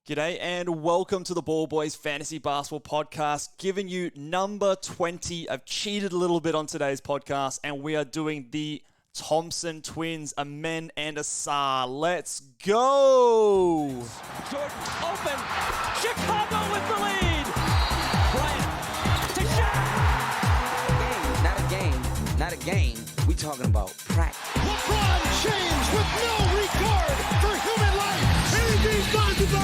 G'day and welcome to the Ball Boys Fantasy Basketball Podcast, giving you number 20. I've cheated a little bit on today's podcast, and we are doing the Thompson Twins, Amen and Ausar. Let's go! Jordan open. Chicago with the lead. Bryant to shot. Not a game. We talking about practice. LeBron James with no regard for human life. Anything's possible.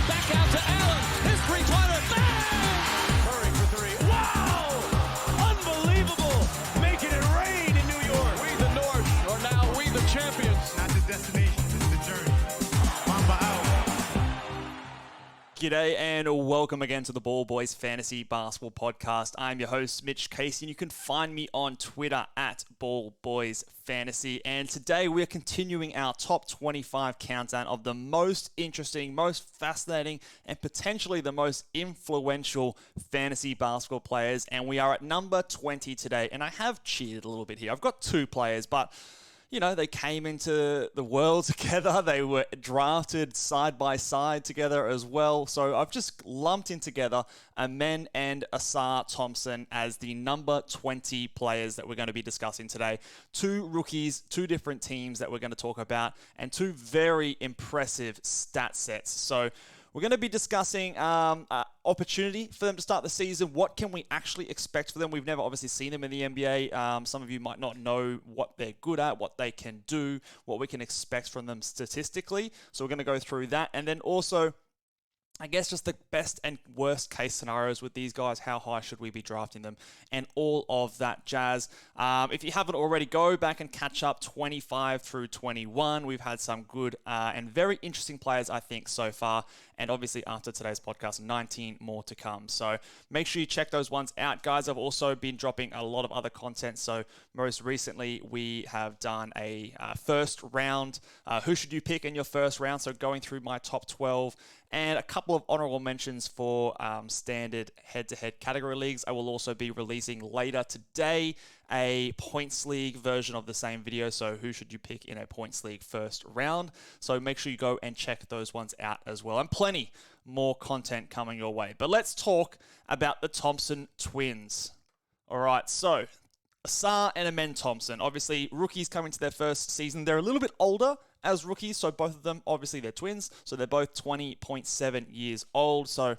Back out to Allen. His three-pointer. Bang! Curry for three. Wow! Unbelievable. Making it rain in New York. We the North are now we the champions. Not the destination, it's the journey. Mamba out. G'day and welcome again to the Ball Boys Fantasy Basketball Podcast. I'm your host, Mitch Casey, and you can find me on Twitter at Ball Boys Fantasy. And today we're continuing our top 25 countdown of the most interesting, most fascinating, and potentially the most influential fantasy basketball players. And we are at number 20 today. And I have cheated a little bit here. I've got two players, but you know, they came into the world together. They were drafted side by side together as well. So I've just lumped in together Amen and Ausar Thompson as the number 20 players that we're going to be discussing today. Two rookies, two different teams that we're going to talk about, and two very impressive stat sets. So we're going to be discussing opportunity for them to start the season. What can we actually expect for them? We've never obviously seen them in the NBA. Some of you might not know what they're good at, what they can do, what we can expect from them statistically. So we're going to go through that. And then also, I guess just the best and worst case scenarios with these guys. How high should we be drafting them? And all of that jazz. If you haven't already, go back and catch up 25 through 21. We've had some good and very interesting players, I think, so far. And obviously, after today's podcast, 19 more to come. So make sure you check those ones out. Guys, I've also been dropping a lot of other content. So most recently, we have done a first round. Who should you pick in your first round? So going through my top 12 and a couple of honorable mentions for standard head-to-head category leagues. I will also be releasing later today a points league version of the same video. So who should you pick in a points league first round? So make sure you go and check those ones out as well. And plenty more content coming your way. But let's talk about the Thompson Twins. All right, so Ausar and Amen Thompson, obviously rookies coming to their first season. They're a little bit older as rookies, so both of them, obviously they're twins, so they're both 20.7 years old, so a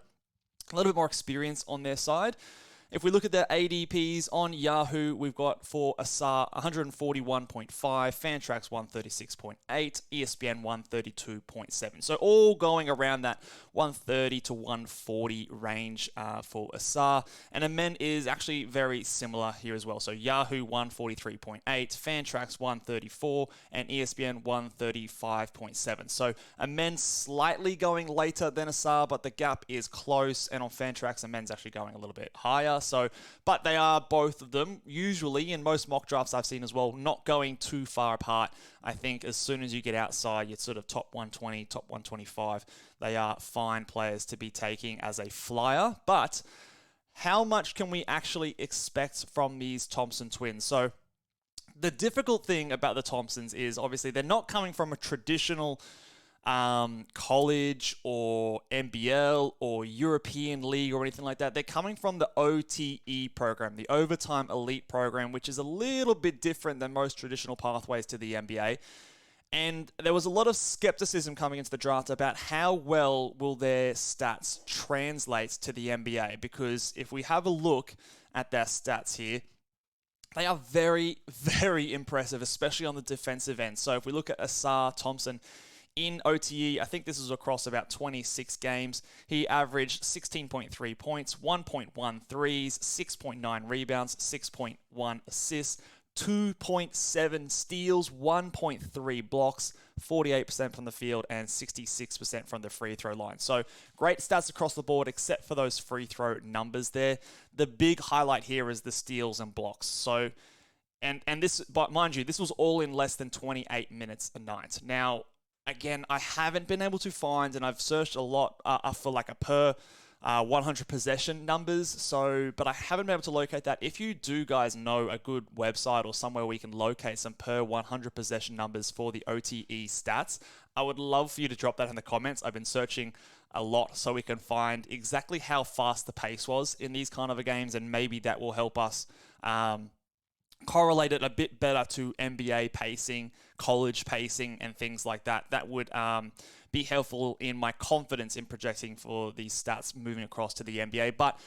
little bit more experience on their side. If we look at their ADPs on Yahoo, we've got for Ausar 141.5, Fantrax 136.8, ESPN 132.7. So all going around that 130 to 140 range for Ausar. And Amen is actually very similar here as well. So Yahoo 143.8, Fantrax 134, and ESPN 135.7. So Amen slightly going later than Ausar, but the gap is close. And on Fantrax, Amen's actually going a little bit higher. So, but they are both of them usually in most mock drafts I've seen as well, not going too far apart. I think as soon as you get outside, you're sort of top 120, top 125. They are fine players to be taking as a flyer. But how much can we actually expect from these Thompson twins? So the difficult thing about the Thompsons is obviously they're not coming from a traditional college or NBL or European League or anything like that. They're coming from the OTE program, the Overtime Elite program, which is a little bit different than most traditional pathways to the NBA. And there was a lot of skepticism coming into the draft about how well will their stats translate to the NBA, because if we have a look at their stats here, they are very, very impressive, especially on the defensive end. So if we look at Ausar Thompson, in OTE, I think this is across about 26 games. He averaged 16.3 points, 1.1 threes, 6.9 rebounds, 6.1 assists, 2.7 steals, 1.3 blocks, 48% from the field, and 66% from the free throw line. So great stats across the board, except for those free throw numbers there. The big highlight here is the steals and blocks. So, and this, but mind you, this was all in less than 28 minutes a night. Now, again, I haven't been able to find, and I've searched a lot for like a per 100 possession numbers. But I haven't been able to locate that. If you do guys know a good website or somewhere we can locate some per 100 possession numbers for the OTE stats, I would love for you to drop that in the comments. I've been searching a lot so we can find exactly how fast the pace was in these kind of games, and maybe that will help us correlate it a bit better to NBA pacing, college pacing, and things like that. That would be helpful in my confidence in projecting for these stats moving across to the NBA. But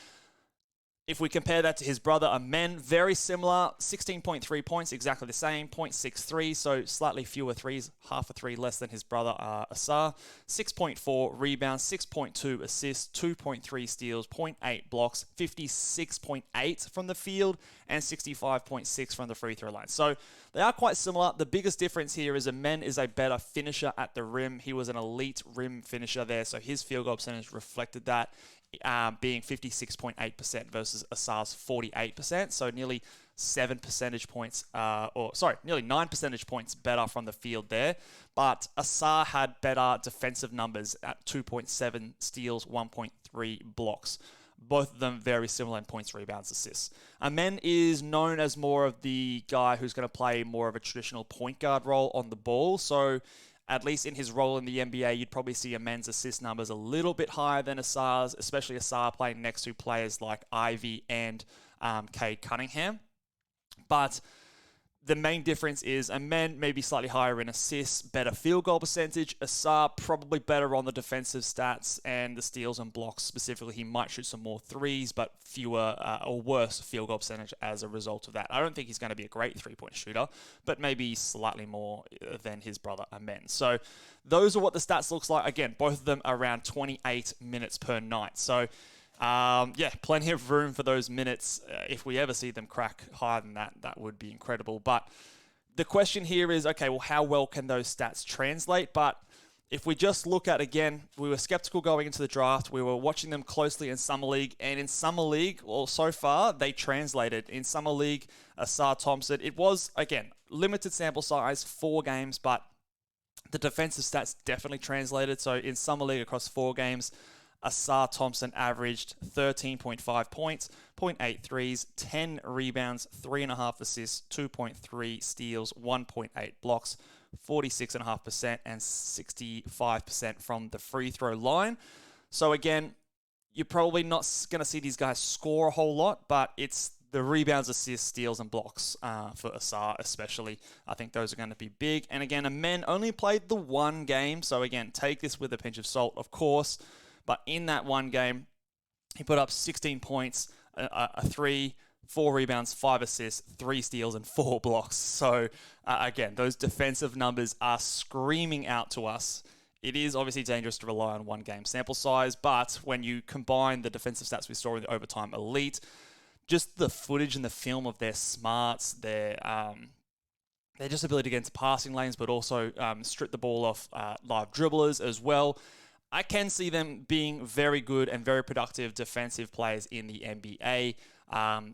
if we compare that to his brother, Amen, very similar, 16.3 points, exactly the same, 0.63, so slightly fewer threes, half a three less than his brother, Ausar. 6.4 rebounds, 6.2 assists, 2.3 steals, 0.8 blocks, 56.8 from the field, and 65.6 from the free throw line. So they are quite similar. The biggest difference here is Amen is a better finisher at the rim. He was an elite rim finisher there, so his field goal percentage reflected that. Being 56.8% versus Ausar's 48%, so nearly 7 percentage points, nearly 9 percentage points better from the field there. But Ausar had better defensive numbers at 2.7 steals, 1.3 blocks. Both of them very similar in points, rebounds, assists. Amen is known as more of the guy who's going to play more of a traditional point guard role on the ball, so at least in his role in the NBA, you'd probably see Amen's assist numbers a little bit higher than Ausar's, especially Ausar playing next to players like Ivy and Cade Cunningham. But the main difference is Amen maybe slightly higher in assists, better field goal percentage. Ausar probably better on the defensive stats and the steals and blocks. Specifically, he might shoot some more threes, but fewer or worse field goal percentage as a result of that. I don't think he's going to be a great three-point shooter, but maybe slightly more than his brother Amen. So those are what the stats looks like. Again, both of them around 28 minutes per night. So plenty of room for those minutes. If we ever see them crack higher than that, that would be incredible. But the question here is, okay, well, how well can those stats translate? But if we just look at, again, we were skeptical going into the draft. We were watching them closely in Summer League. And in Summer League, well, so far, they translated. In Summer League, Ausar Thompson, it was, again, limited sample size, 4 games, but the defensive stats definitely translated. So in Summer League across 4 games, Ausar Thompson averaged 13.5 points, 0.8 threes, 10 rebounds, 3.5 assists, 2.3 steals, 1.8 blocks, 46.5%, and 65% from the free throw line. So again, you're probably not going to see these guys score a whole lot, but it's the rebounds, assists, steals, and blocks for Ausar especially. I think those are going to be big. And again, Amen only played the 1 game, so again, take this with a pinch of salt, of course. But in that 1 game, he put up 16 points, a 3, 4 rebounds, 5 assists, 3 steals, and 4 blocks. So, again, those defensive numbers are screaming out to us. It is obviously dangerous to rely on 1 game sample size, but when you combine the defensive stats we saw in the Overtime Elite, just the footage and the film of their smarts, their just ability to get into passing lanes, but also strip the ball off live dribblers as well, I can see them being very good and very productive defensive players in the NBA.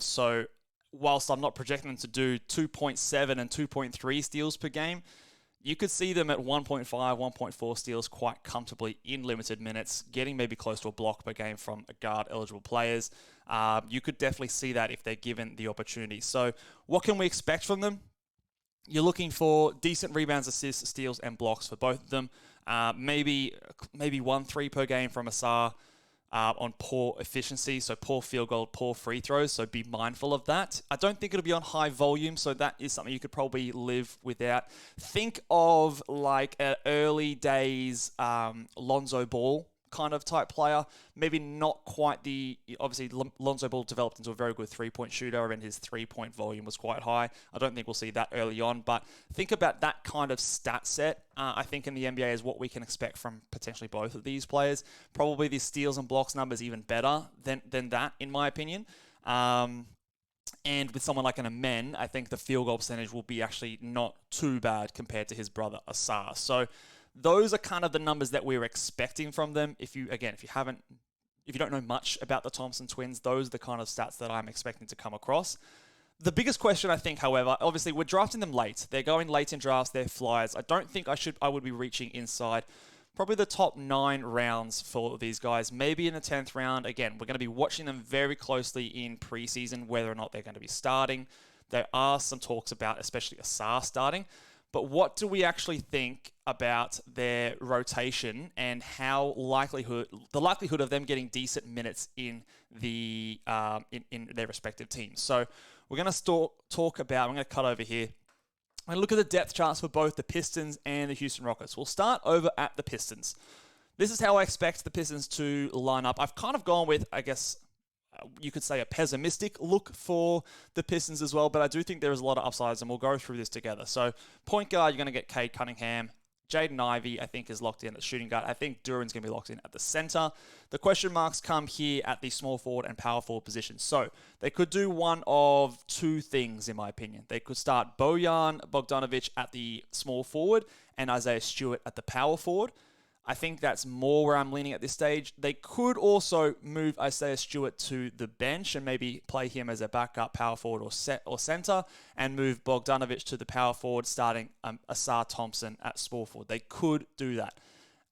So whilst I'm not projecting them to do 2.7 and 2.3 steals per game, you could see them at 1.5, 1.4 steals quite comfortably in limited minutes, getting maybe close to a block per game from guard-eligible players. You could definitely see that if they're given the opportunity. So what can we expect from them? You're looking for decent rebounds, assists, steals, and blocks for both of them. Maybe 1-3 per game from Ausar on poor efficiency, so poor field goal, poor free throws, so be mindful of that. I don't think it'll be on high volume, so that is something you could probably live without. Think of like an early days Lonzo Ball kind of type player. Maybe not quite obviously Lonzo Ball developed into a very good 3-point shooter and his 3-point volume was quite high. I don't think we'll see that early on, but think about that kind of stat set. I think in the NBA is what we can expect from potentially both of these players. Probably the steals and blocks numbers even better than that, in my opinion. And with someone like an Amen, I think the field goal percentage will be actually not too bad compared to his brother Ausar. So those are kind of the numbers that we're expecting from them. If you don't know much about the Thompson Twins, those are the kind of stats that I'm expecting to come across. The biggest question, I think, however, obviously we're drafting them late. They're going late in drafts, they're flyers. I don't think I would be reaching inside probably the top 9 rounds for these guys. Maybe in the 10th round. Again, we're going to be watching them very closely in preseason, whether or not they're going to be starting. There are some talks about especially Ausar starting. But what do we actually think about their rotation and the likelihood of them getting decent minutes in in their respective teams? So we're going to I'm going to cut over here. I'm going to look at the depth charts for both the Pistons and the Houston Rockets. We'll start over at the Pistons. This is how I expect the Pistons to line up. I've kind of gone with, I guess, you could say a pessimistic look for the Pistons as well, but I do think there is a lot of upsides, and we'll go through this together. So, point guard, you're going to get Cade Cunningham. Jaden Ivey, I think, is locked in at shooting guard. I think Duran's going to be locked in at the center. The question marks come here at the small forward and power forward positions. So, they could do one of two things, in my opinion. They could start Bojan Bogdanovic at the small forward and Isaiah Stewart at the power forward. I think that's more where I'm leaning at this stage. They could also move Isaiah Stewart to the bench and maybe play him as a backup power forward or center, and move Bogdanovic to the power forward, starting Ausar Thompson at small forward. They could do that.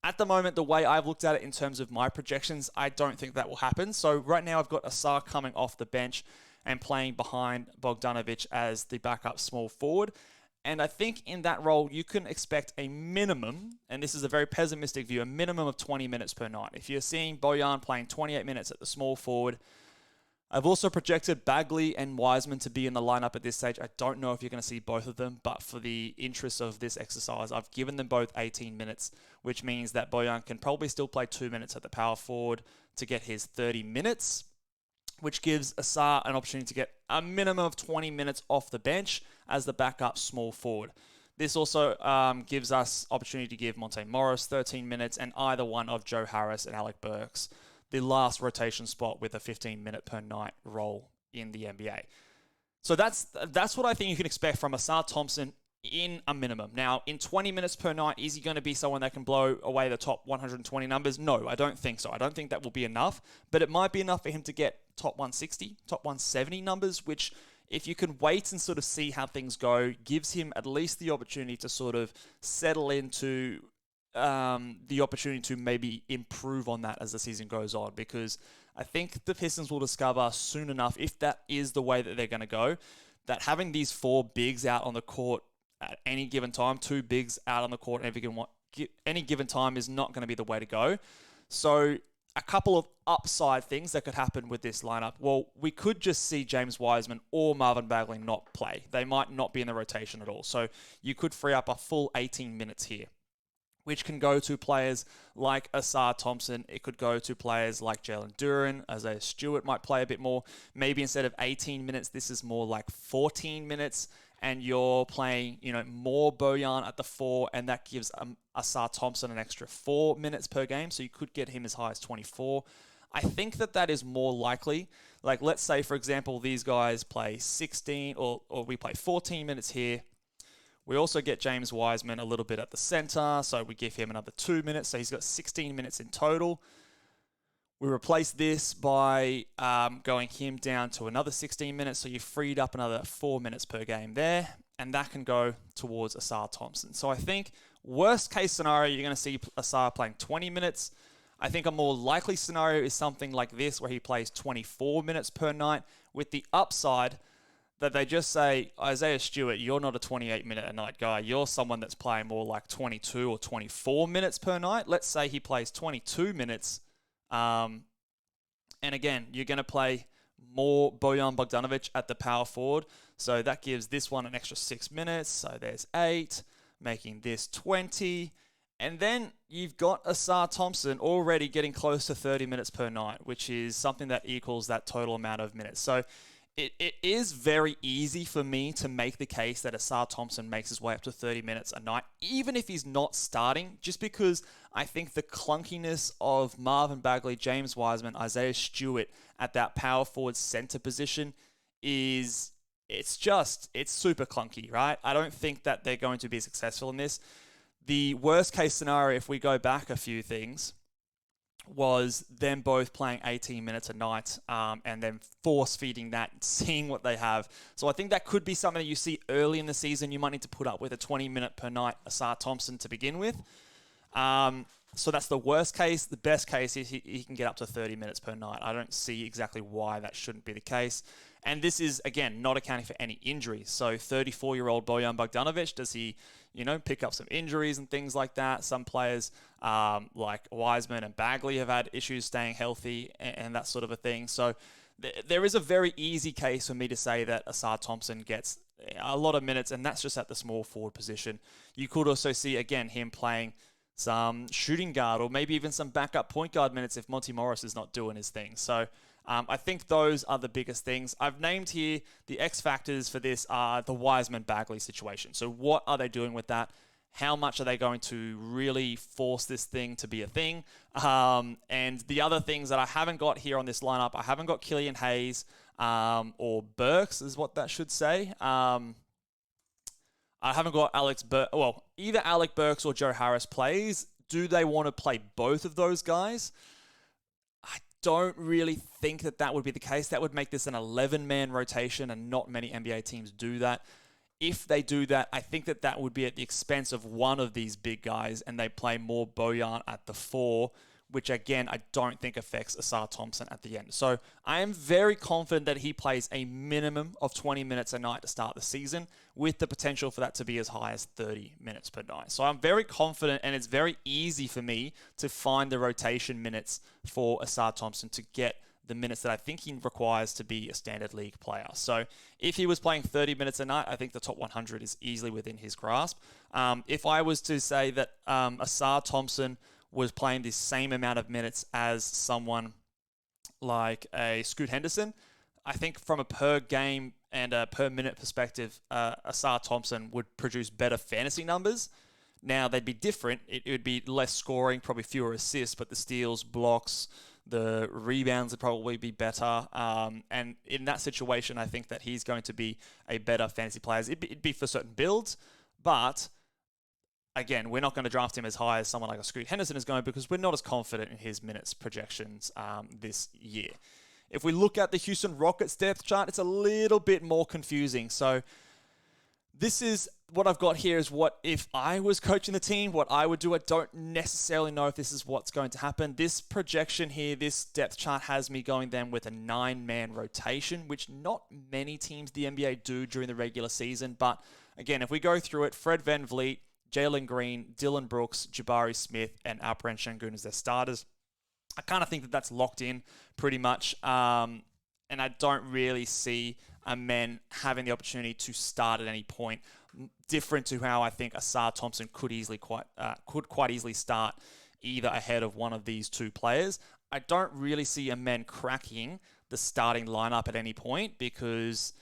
At the moment, the way I've looked at it in terms of my projections, I don't think that will happen. So right now I've got Ausar coming off the bench and playing behind Bogdanovic as the backup small forward. And I think in that role, you can expect a minimum, and this is a very pessimistic view, a minimum of 20 minutes per night. If you're seeing Bojan playing 28 minutes at the small forward, I've also projected Bagley and Wiseman to be in the lineup at this stage. I don't know if you're going to see both of them, but for the interest of this exercise, I've given them both 18 minutes, which means that Bojan can probably still play 2 minutes at the power forward to get his 30 minutes, which gives Ausar an opportunity to get a minimum of 20 minutes off the bench as the backup small forward. This also gives us opportunity to give Monte Morris 13 minutes and either one of Joe Harris and Alec Burks the last rotation spot with a 15-minute per night role in the NBA. So that's what I think you can expect from Ausar Thompson in a minimum. Now, in 20 minutes per night, is he going to be someone that can blow away the top 120 numbers? No, I don't think so. I don't think that will be enough, but it might be enough for him to get top 160, top 170 numbers, which, if you can wait and sort of see how things go, gives him at least the opportunity to sort of settle into the opportunity to maybe improve on that as the season goes on, because I think the Pistons will discover soon enough, if that is the way that they're going to go, that having these four bigs out on the court at any given time, two bigs out on the court at any given time is not going to be the way to go. So a couple of upside things that could happen with this lineup. Well, we could just see James Wiseman or Marvin Bagley not play. They might not be in the rotation at all. So you could free up a full 18 minutes here, which can go to players like Ausar Thompson. It could go to players like Jalen Duren. Isaiah Stewart might play a bit more. Maybe instead of 18 minutes, this is more like 14 minutes, and you're playing, more Bojan at the 4, and that gives Ausar Thompson an extra 4 minutes per game, so you could get him as high as 24. I think that is more likely. Like, let's say, for example, these guys play 16, or we play 14 minutes here. We also get James Wiseman a little bit at the center, so we give him another 2 minutes, so he's got 16 minutes in total. We replace this by going him down to another 16 minutes, so you freed up another 4 minutes per game there, and that can go towards Ausar Thompson. So I think worst case scenario, you're going to see Ausar playing 20 minutes. I think a more likely scenario is something like this, where he plays 24 minutes per night, with the upside that they just say, Isaiah Stewart, you're not a 28-minute-a-night guy. You're someone that's playing more like 22 or 24 minutes per night. Let's say he plays 22 minutes. And again, you're going to play more Bojan Bogdanovic at the power forward. So that gives this one an extra 6 minutes. So there's 8, making this 20. And then you've got Ausar Thompson already getting close to 30 minutes per night, which is something that equals that total amount of minutes. So it is very easy for me to make the case that Ausar Thompson makes his way up to 30 minutes a night, even if he's not starting, just because I think the clunkiness of Marvin Bagley, James Wiseman, Isaiah Stewart at that power forward center position it's super clunky, right? I don't think that they're going to be successful in this. The worst case scenario, if we go back a few things, was them both playing 18 minutes a night and then force-feeding that, seeing what they have. So I think that could be something that you see early in the season. You might need to put up with a 20-minute per night Ausar Thompson to begin with. So that's the worst case. The best case is he can get up to 30 minutes per night. I don't see exactly why that shouldn't be the case. And this is, again, not accounting for any injuries. So 34-year-old Bojan Bogdanovic, does he, pick up some injuries and things like that. Some players like Wiseman and Bagley have had issues staying healthy and that sort of a thing. So there is a very easy case for me to say that Ausar Thompson gets a lot of minutes, and that's just at the small forward position. You could also see, again, him playing some shooting guard or maybe even some backup point guard minutes if Monty Morris is not doing his thing. So I think those are the biggest things. I've named here the X factors for this are the Wiseman-Bagley situation. So what are they doing with that? How much are they going to really force this thing to be a thing? And the other things that I haven't got here on this lineup, I haven't got Killian Hayes or Burks is what that should say. I haven't got either Alec Burks or Joe Harris plays. Do they want to play both of those guys? I don't really think that would be the case. That would make this an 11-man rotation, and not many NBA teams do that. If they do that, I think that would be at the expense of one of these big guys, and they play more Bojan at the 4, which again, I don't think affects Ausar Thompson at the end. So I am very confident that he plays a minimum of 20 minutes a night to start the season, with the potential for that to be as high as 30 minutes per night. So I'm very confident, and it's very easy for me to find the rotation minutes for Ausar Thompson to get the minutes that I think he requires to be a standard league player. So if he was playing 30 minutes a night, I think the top 100 is easily within his grasp. If I was to say that Ausar Thompson was playing the same amount of minutes as someone like a Scoot Henderson, I think from a per game and a per minute perspective, Ausar Thompson would produce better fantasy numbers. Now, they'd be different. It would be less scoring, probably fewer assists, but the steals, blocks, the rebounds would probably be better. And in that situation, I think that he's going to be a better fantasy player. It'd be for certain builds, but again, we're not going to draft him as high as someone like a Scoot Henderson is going, because we're not as confident in his minutes projections this year. If we look at the Houston Rockets depth chart, it's a little bit more confusing. So this is what I've got here is what if I was coaching the team, what I would do. I don't necessarily know if this is what's going to happen. This projection here, this depth chart has me going then with a 9-man rotation, which not many teams the NBA do during the regular season. But again, if we go through it, Fred VanVleet, Jalen Green, Dylan Brooks, Jabari Smith, and Alperen Şengün as their starters. I kind of think that that's locked in pretty much. And I don't really see Amen having the opportunity to start at any point, different to how I think Ausar Thompson could quite easily start either ahead of one of these two players. I don't really see Amen cracking the starting lineup at any point because,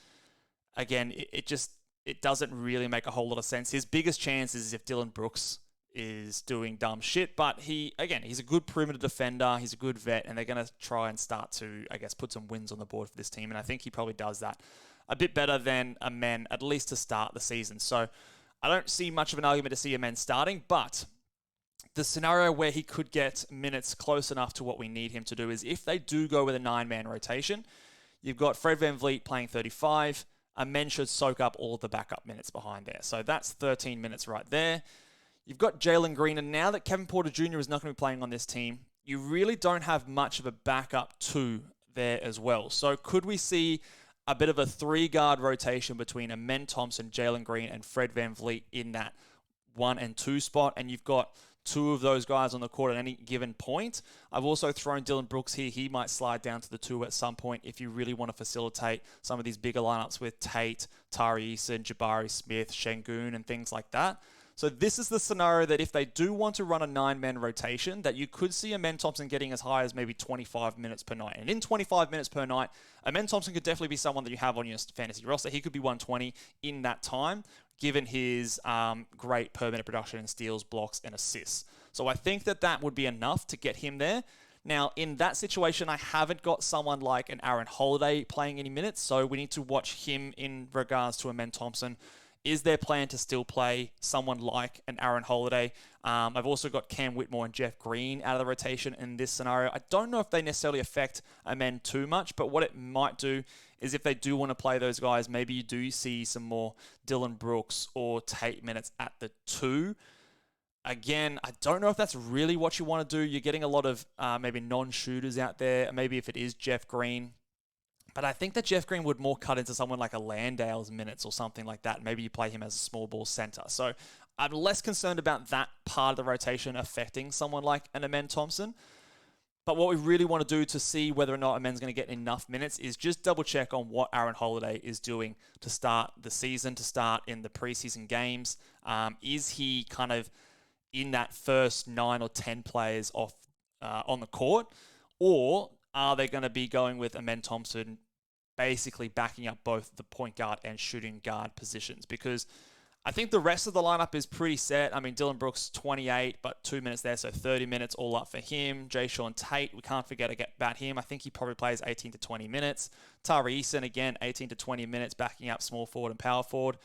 again, it doesn't really make a whole lot of sense. His biggest chance is if Dylan Brooks is doing dumb shit, but he's a good perimeter defender, he's a good vet, and they're going to try and start to, I guess, put some wins on the board for this team, and I think he probably does that a bit better than Amen, at least to start the season. So I don't see much of an argument to see Amen starting, but the scenario where he could get minutes close enough to what we need him to do is if they do go with a 9-man rotation, you've got Fred VanVleet playing 35, Amen should soak up all of the backup minutes behind there. So that's 13 minutes right there. You've got Jalen Green, and now that Kevin Porter Jr. is not going to be playing on this team, you really don't have much of a backup 2 there as well. So could we see a bit of a 3-guard rotation between Amen Thompson, Jalen Green, and Fred VanVleet in that 1 and 2 spot, and you've got 2 of those guys on the court at any given point? I've also thrown Dylan Brooks here. He might slide down to the 2 at some point if you really want to facilitate some of these bigger lineups with Tate, Tari Eason, Jabari Smith, Şengün, and things like that. So this is the scenario that if they do want to run a 9-man rotation, that you could see Amen Thompson getting as high as maybe 25 minutes per night. And in 25 minutes per night, Amen Thompson could definitely be someone that you have on your fantasy roster. He could be 120 in that time, given his great per minute production in steals, blocks, and assists. So I think that would be enough to get him there. Now, in that situation, I haven't got someone like an Aaron Holiday playing any minutes, so we need to watch him in regards to Amen Thompson. Is their plan to still play someone like an Aaron Holiday? I've also got Cam Whitmore and Jeff Green out of the rotation in this scenario. I don't know if they necessarily affect Amen too much, but what it might do is if they do want to play those guys, maybe you do see some more Dylan Brooks or Tate minutes at the 2. Again, I don't know if that's really what you want to do. You're getting a lot of maybe non-shooters out there. Maybe if it is Jeff Green. But I think that Jeff Green would more cut into someone like a Landale's minutes or something like that. Maybe you play him as a small ball center. So I'm less concerned about that part of the rotation affecting someone like an Amen Thompson. But what we really want to do to see whether or not Amen's going to get enough minutes is just double check on what Aaron Holiday is doing to start the season, to start in the preseason games. Is he kind of in that first 9 or 10 players off on the court? Or are they going to be going with Amen Thompson basically backing up both the point guard and shooting guard positions? Because I think the rest of the lineup is pretty set. I mean, Dylan Brooks, 28, but 2 minutes there, so 30 minutes all up for him. Jay Sean Tate, we can't forget about him. I think he probably plays 18 to 20 minutes. Tari Eason, again, 18 to 20 minutes, backing up small forward and power forward.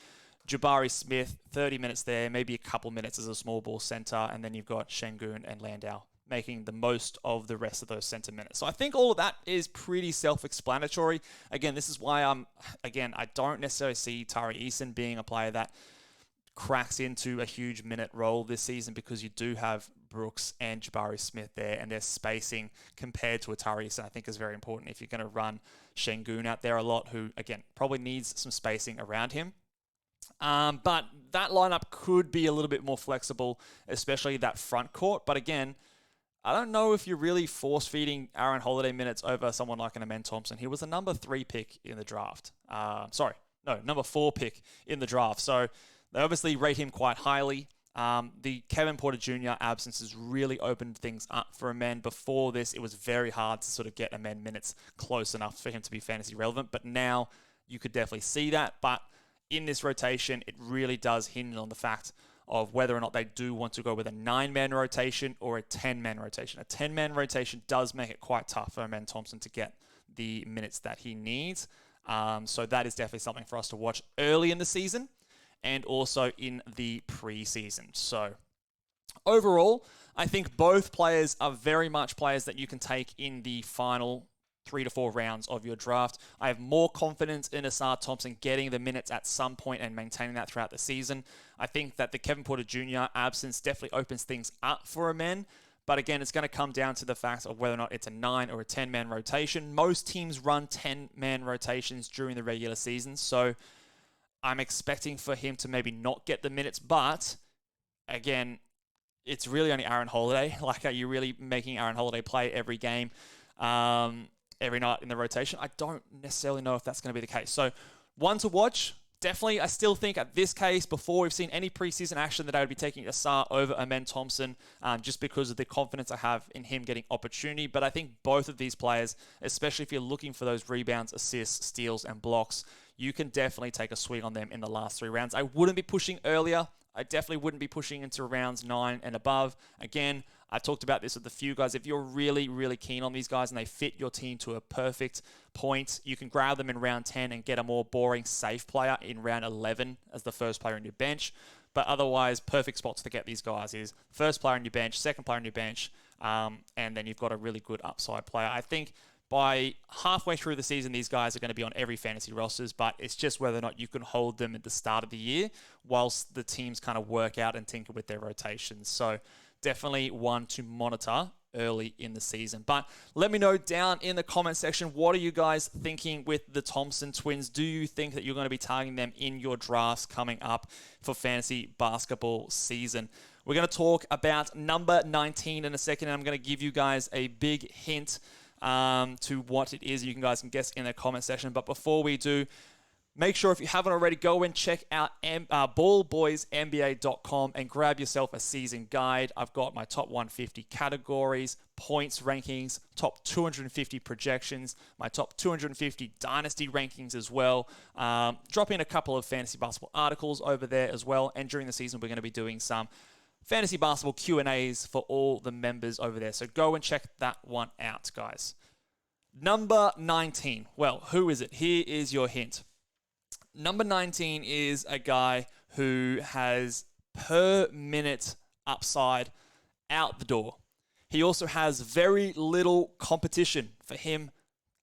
Jabari Smith, 30 minutes there, maybe a couple minutes as a small ball center, and then you've got Şengün and Landau making the most of the rest of those center minutes. So I think all of that is pretty self-explanatory. Again, this is why I don't necessarily see Tari Eason being a player that cracks into a huge minute role this season, because you do have Brooks and Jabari Smith there, and their spacing compared to Tari Eason I think is very important if you're going to run Şengün out there a lot, who, again, probably needs some spacing around him. But that lineup could be a little bit more flexible, especially that front court. But again, I don't know if you're really force-feeding Aaron Holiday minutes over someone like an Amen Thompson. He was a number 3 pick in the draft. Number 4 pick in the draft. So they obviously rate him quite highly. The Kevin Porter Jr. absence has really opened things up for Amen. Before this, it was very hard to sort of get Amen minutes close enough for him to be fantasy relevant. But now you could definitely see that. But in this rotation, it really does hinge on the fact of whether or not they do want to go with a 9-man rotation or a 10-man rotation. A 10-man rotation does make it quite tough for Amen Thompson to get the minutes that he needs. So that is definitely something for us to watch early in the season and also in the preseason. So overall, I think both players are very much players that you can take in the final 3 to 4 rounds of your draft. I have more confidence in Ausar Thompson getting the minutes at some point and maintaining that throughout the season. I think that the Kevin Porter Jr. absence definitely opens things up for Amen. But again, it's going to come down to the fact of whether or not it's a 9 or a 10-man rotation. Most teams run 10-man rotations during the regular season. So I'm expecting for him to maybe not get the minutes. But again, it's really only Aaron Holiday. Like, are you really making Aaron Holiday play every game? Every night in the rotation? I don't necessarily know if that's going to be the case. So one to watch. Definitely, I still think at this case, before we've seen any preseason action, that I would be taking Ausar over Amen Thompson, just because of the confidence I have in him getting opportunity. But I think both of these players, especially if you're looking for those rebounds, assists, steals, and blocks, you can definitely take a swing on them in the last 3 rounds. I wouldn't be pushing earlier. I definitely wouldn't be pushing into rounds 9 and above. Again, I talked about this with a few guys. If you're really, really keen on these guys and they fit your team to a perfect point, you can grab them in round 10 and get a more boring, safe player in round 11 as the first player on your bench. But otherwise, perfect spots to get these guys is first player on your bench, second player on your bench, and then you've got a really good upside player. I think by halfway through the season, these guys are going to be on every fantasy rosters, but it's just whether or not you can hold them at the start of the year whilst the teams kind of work out and tinker with their rotations. So definitely one to monitor early in the season. But let me know down in the comment section, what are you guys thinking with the Thompson Twins? Do you think that you're going to be targeting them in your drafts coming up for fantasy basketball season? We're going to talk about number 19 in a second, and I'm going to give you guys a big hint to what it is. You guys can guess in the comment section. But before we do, make sure if you haven't already, go and check out ballboysnba.com and grab yourself a season guide. I've got my top 150 categories, points rankings, top 250 projections, my top 250 Dynasty rankings as well. Drop in a couple of fantasy basketball articles over there as well. And during the season, we're going to be doing some fantasy basketball Q&As for all the members over there. So go and check that one out, guys. Number 19. Well, who is it? Here is your hint. Number 19 is a guy who has per minute upside out the door. He also has very little competition for him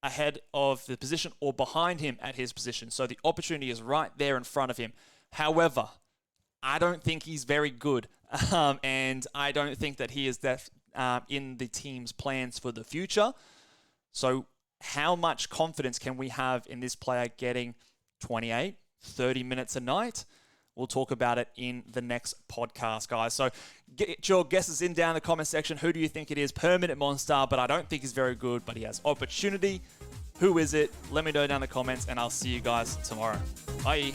ahead of the position or behind him at his position. So the opportunity is right there in front of him. However, I don't think he's very good. And I don't think that he is in the team's plans for the future. So how much confidence can we have in this player getting 28, 30 minutes a night? we'll talk about it in the next podcast, guys. So get your guesses in down in the comment section. Who do you think it is? Permanent monster, but I don't think he's very good, but he has opportunity. Who is it? Let me know down in the comments, and I'll see you guys tomorrow. Bye.